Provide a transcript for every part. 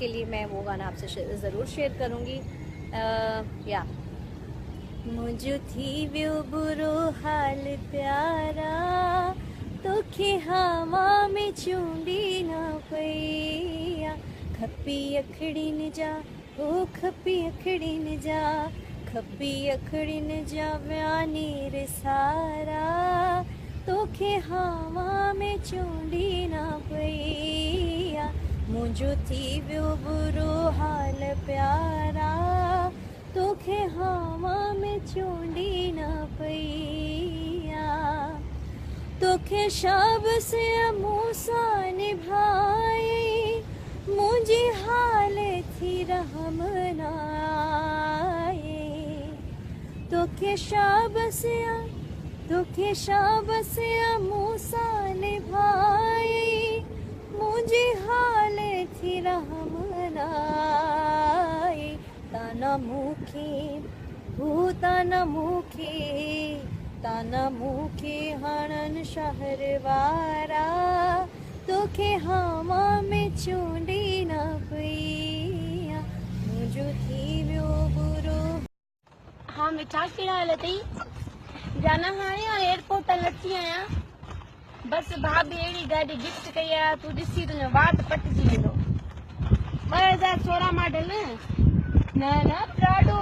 के लिए मैं वो गाना आपसे ज़रूर शेयर करूँगी। या मुझे थी वो बुरो हाल प्यारा, तोखे हवा में चूंडी ना पईया, खपी अखड़ी न जा ओ खपी अखड़ी न जा, खपी अखड़ी न जा व्यानी रे सारा, तोखे हवा में चूंडी ना पईया, मुझो थी वो बुरो हाल प्यारा, तोखे हवा में चूंडी ना पईया, तोखे शब से मूसा निभाए, मुझे हाल थी रहम नाए, तोखे शब से मूसा निभाए, मुझे हाल थी रहम नाए, ताना मुखे हणन शहर वारा, तोखे हवा में चूंडी ना पईया, मुझो थी वो बुरो। हाँ मिठा कहिड़ा हाल अथई? जाना हाणे एयरपोर्ट तां लथी आहियां। बस भाभी अहिड़ी गाॾी गिफ्ट कई आहे, तूं ॾिसी तुंहिंजो वात पटिजी वेंदो। 2016 मॉडल न प्राडो,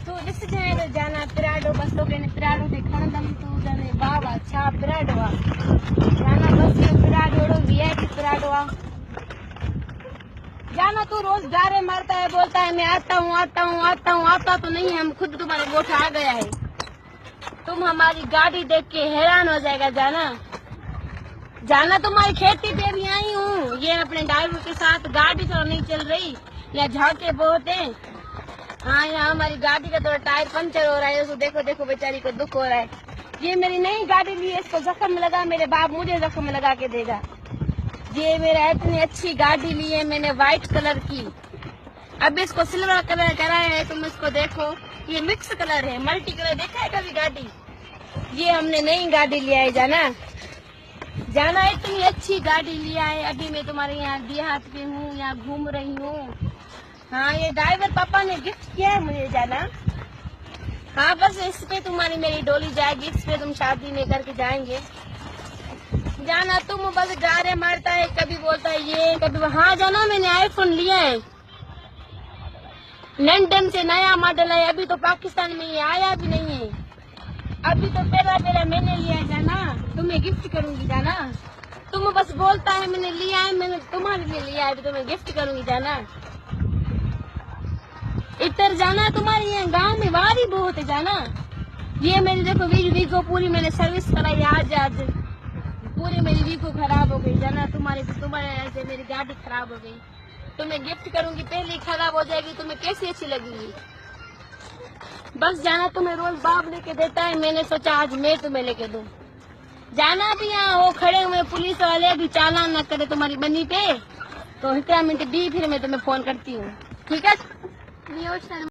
तूं ॾिसजांइ त जाना प्राडो, बस तोखे प्राडो ते खणंदमि, तूं जाने वाह वाह छा प्राडो आहे जाना, बस प्राडो अहिड़ो VIP प्राडो आहे जाना। तू रोज गारे मारता है, बोलता है मैं आता तो नहीं, हम खुद तुम्हारे गोठ आ गया है। तुम हमारी गाड़ी देख के हैरान हो जाएगा जाना तुम्हारी खेती पे भी आई हूँ। ये अपने ड्राइवर के साथ गाड़ी तो नहीं चल रही, या झाके बहुत है। हाँ, यहाँ हमारी गाड़ी का थोड़ा टायर पंचर हो रहा है, उसको देखो बेचारी को दुख हो रहा है। ये मेरी नई गाड़ी ली है, इसको जख्म लगा, मेरे बाप मुझे जख्म लगा के देगा। ये मेरा इतनी अच्छी गाड़ी ली है मैंने, व्हाइट कलर की। अब इसको सिल्वर कलर कराया है, तुम इसको देखो, ये मिक्स कलर है, मल्टी कलर देखा है कभी गाड़ी? ये हमने नई गाड़ी लिया है जाना, इतनी अच्छी गाड़ी लिया है। अभी मैं तुम्हारे यहाँ देहात पे हूँ, यहाँ घूम रही हूँ। हाँ, ये ड्राइवर पापा ने गिफ्ट किया है मुझे जाना। हाँ, बस इस पे तुम्हारी मेरी डोली जाएगी, इस पे तुम शादी में करके जाएंगे जाना। तुम बस गारे मारता है, कभी बोलता है ये कभी। हाँ जाना, मैंने आईफोन लिया है, लंदन से नया मॉडल है, अभी तो पाकिस्तान में ये आया भी नहीं है। अभी तो पहला मैंने लिया है जाना, तुम्हें गिफ्ट करूंगी जाना। तुम बस बोलता है मैंने लिया है, मैंने तुम्हारे लिए लिया है, तुम्हें गिफ्ट करूंगी जाना। इधर जाना, तुम्हारे यहाँ गांव में वारी बहुत है जाना। ये मेरी देखो वीको पूरी मैंने सर्विस कराई आज पूरी मेरी वीको खराब हो गई जाना। तुम्हारे ऐसे मेरी गाड़ी खराब हो गई, तुम्हें गिफ्ट करूंगी, पहले खराब हो जाएगी, तुम्हें कैसी अच्छी लगेगी? बस जाना, तुम्हें रोज बाप लेके देता है, मैंने सोचा आज मैं तुम्हें लेके दूं जाना। भी यहाँ वो खड़े हुए पुलिस वाले, अभी चालान न करे तुम्हारी बनी पे, तो 1 मिनट दी, फिर मैं तुम्हें फोन करती हूँ, ठीक है?